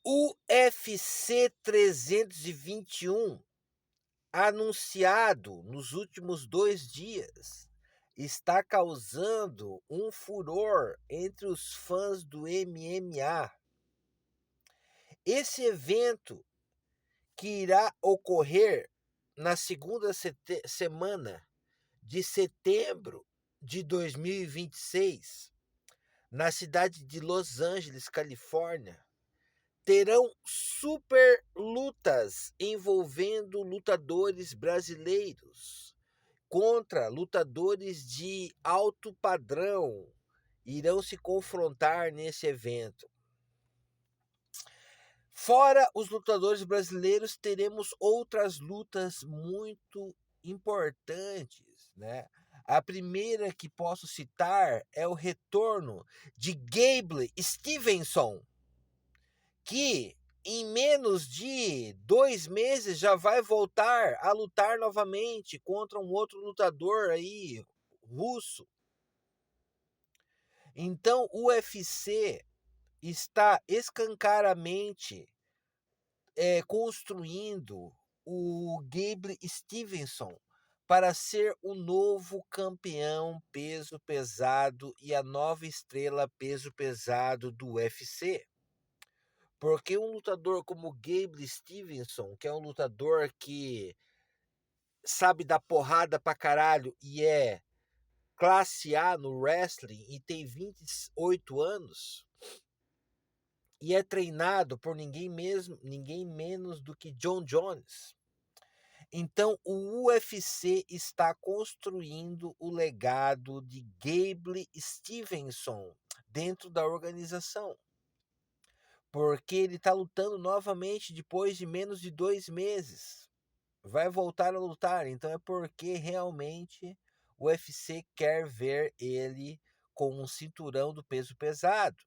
UFC 321, anunciado nos últimos 2 dias, está causando um furor entre os fãs do MMA. Esse evento, que irá ocorrer na segunda semana de setembro de 2026, na cidade de Los Angeles, Califórnia, terão super lutas envolvendo lutadores brasileiros contra lutadores de alto padrão. Irão se confrontar nesse evento. Fora os lutadores brasileiros, teremos outras lutas muito importantes, né? A primeira que posso citar é o retorno de Gable Stevenson, que em menos de 2 meses já vai voltar a lutar novamente contra um outro lutador aí, russo. Então o UFC está escancaramente construindo o Gable Stevenson para ser o novo campeão peso pesado e a nova estrela peso pesado do UFC. Porque um lutador como Gable Stevenson, que é um lutador que sabe dar porrada pra caralho e é classe A no wrestling e tem 28 anos e é treinado por ninguém menos do que John Jones. Então o UFC está construindo o legado de Gable Stevenson dentro da organização. Porque ele está lutando novamente depois de menos de 2 meses. Vai voltar a lutar, então é porque realmente o UFC quer ver ele com um cinturão do peso pesado.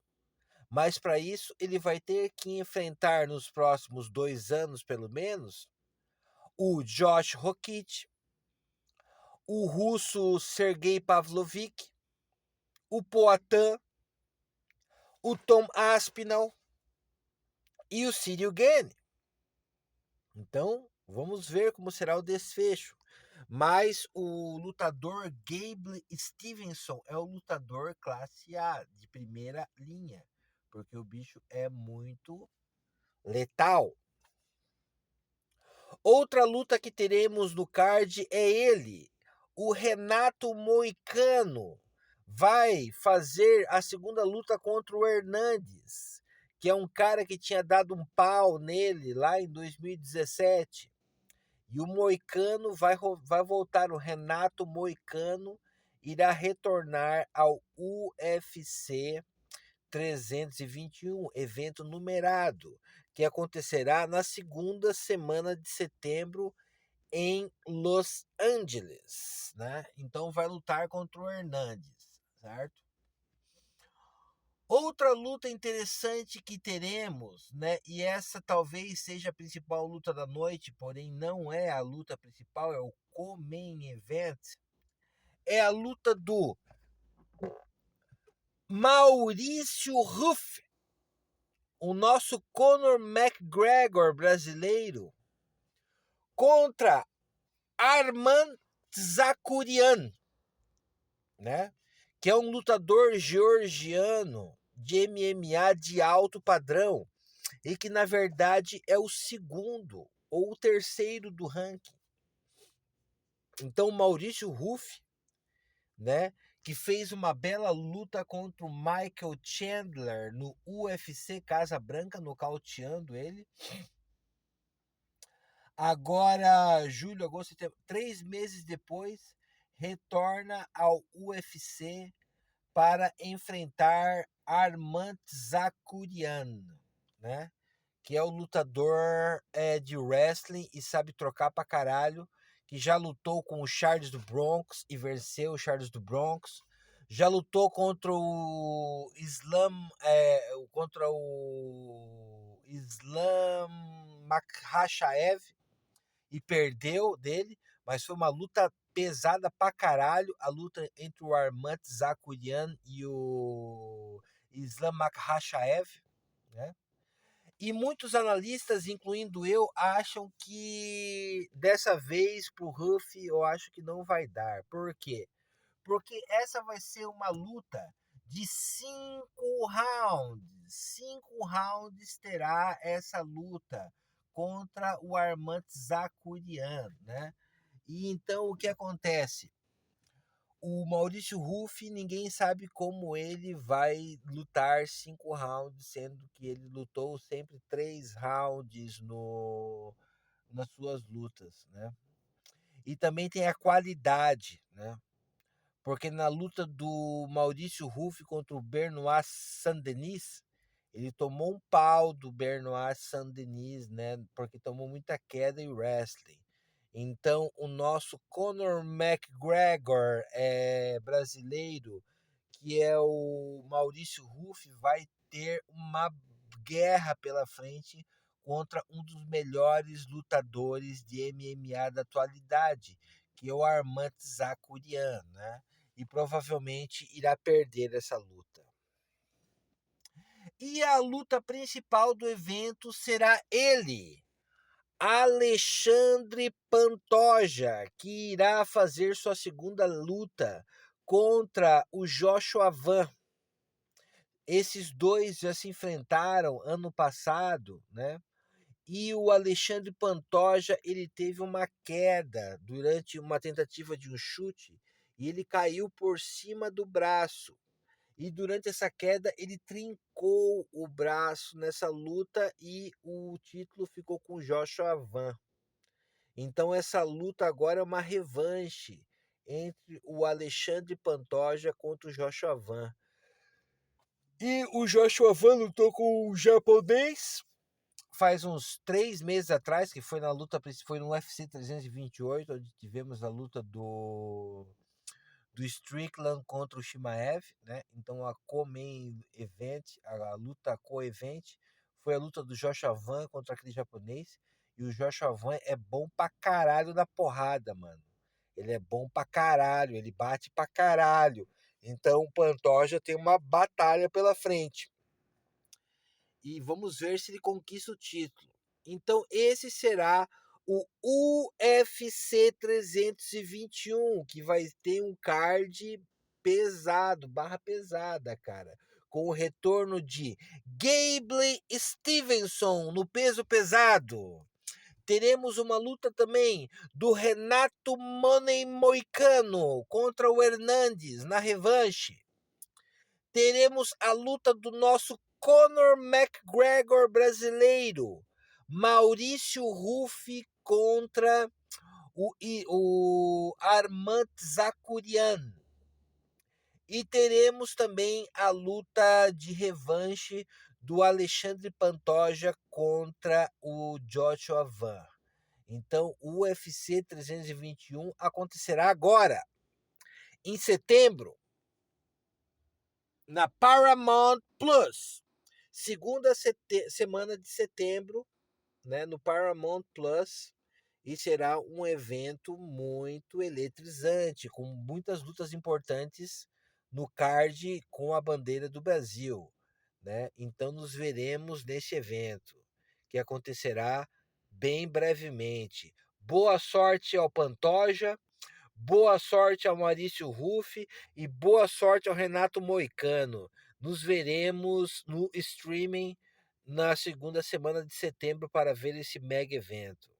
Mas para isso ele vai ter que enfrentar nos próximos 2 anos, pelo menos, o Josh Rockett, o russo Sergei Pavlovich, o Poatan, o Tom Aspinall e o Cyril Gane. Então, vamos ver como será o desfecho. Mas o lutador Gable Stevenson é o lutador classe A, de primeira linha, porque o bicho é muito letal. Outra luta que teremos no card é ele, o Renato Moicano. Vai fazer a segunda luta contra o Hernandes, que é um cara que tinha dado um pau nele lá em 2017. E o Moicano vai voltar, o Renato Moicano irá retornar ao UFC 321, evento numerado, que acontecerá na segunda semana de setembro em Los Angeles, né? Então vai lutar contra o Hernandes, certo? Outra luta interessante que teremos, né? E essa talvez seja a principal luta da noite, porém não é a luta principal, é o co-main event. É a luta do Maurício Ruff, o nosso Conor McGregor brasileiro, contra Arman Tsakurian, né? Que é um lutador georgiano de MMA de alto padrão e que na verdade é o segundo ou o terceiro do ranking. Então o Maurício Ruff, né, que fez uma bela luta contra o Michael Chandler no UFC Casa Branca, nocauteando ele. Agora, julho, agosto, setembro, 3 meses depois, retorna ao UFC para enfrentar Arman Tsakurian, né? Que é o lutador de wrestling e sabe trocar pra caralho, que já lutou com o Charles do Bronx e venceu o Charles do Bronx, já lutou contra o Islam Makhachev e perdeu dele, mas foi uma luta pesada pra caralho, a luta entre o Arman Tsakurian e o Islam Makhachev, né? E muitos analistas, incluindo eu, acham que dessa vez para o Ruff eu acho que não vai dar. Por quê? Porque essa vai ser uma luta de 5 rounds. 5 rounds terá essa luta contra o Arman Tsarukyan, né? E então o que acontece? O Maurício Ruff, ninguém sabe como ele vai lutar 5 rounds, sendo que ele lutou sempre 3 rounds nas suas lutas, né? E também tem a qualidade, né? Porque na luta do Maurício Ruff contra o Benoit Saint-Denis, ele tomou um pau do Benoit Saint-Denis, né? Porque tomou muita queda e wrestling. Então, o nosso Conor McGregor brasileiro, que é o Maurício Ruff, vai ter uma guerra pela frente contra um dos melhores lutadores de MMA da atualidade, que é o Arman Tsarukyan, né? E provavelmente irá perder essa luta. E a luta principal do evento será ele, Alexandre Pantoja, que irá fazer sua segunda luta contra o Joshua Van. Esses dois já se enfrentaram ano passado, né? E o Alexandre Pantoja, ele teve uma queda durante uma tentativa de um chute e ele caiu por cima do braço. E durante essa queda ele trincou o braço nessa luta e o título ficou com o Joshua Van. Então essa luta agora é uma revanche entre o Alexandre Pantoja contra o Joshua Van. E o Joshua Van lutou com o japonês faz uns 3 meses atrás, que foi na luta, foi no UFC 328, onde tivemos a luta do Strickland contra o Shimaev, né? Então a co-main event, a luta co-event, foi a luta do Joshua Van contra aquele japonês. E o Joshua Van é bom pra caralho na porrada, mano. Ele é bom pra caralho, ele bate pra caralho. Então o Pantoja tem uma batalha pela frente. E vamos ver se ele conquista o título. Então esse será o UFC 321, que vai ter um card pesado, barra pesada, cara. Com o retorno de Gable Stevenson no peso pesado. Teremos uma luta também do Renato Money Moicano contra o Hernandes na revanche. Teremos a luta do nosso Conor McGregor brasileiro, Maurício Ruff contra o Arman Tsarukyan. E teremos também a luta de revanche do Alexandre Pantoja contra o Joshua Van. Então, o UFC 321 acontecerá agora, em setembro, na Paramount Plus. Segunda semana de setembro, né, no Paramount Plus. E será um evento muito eletrizante, com muitas lutas importantes no card com a bandeira do Brasil, né? Então nos veremos neste evento, que acontecerá bem brevemente. Boa sorte ao Pantoja, boa sorte ao Maurício Ruff e boa sorte ao Renato Moicano. Nos veremos no streaming na segunda semana de setembro para ver esse mega evento.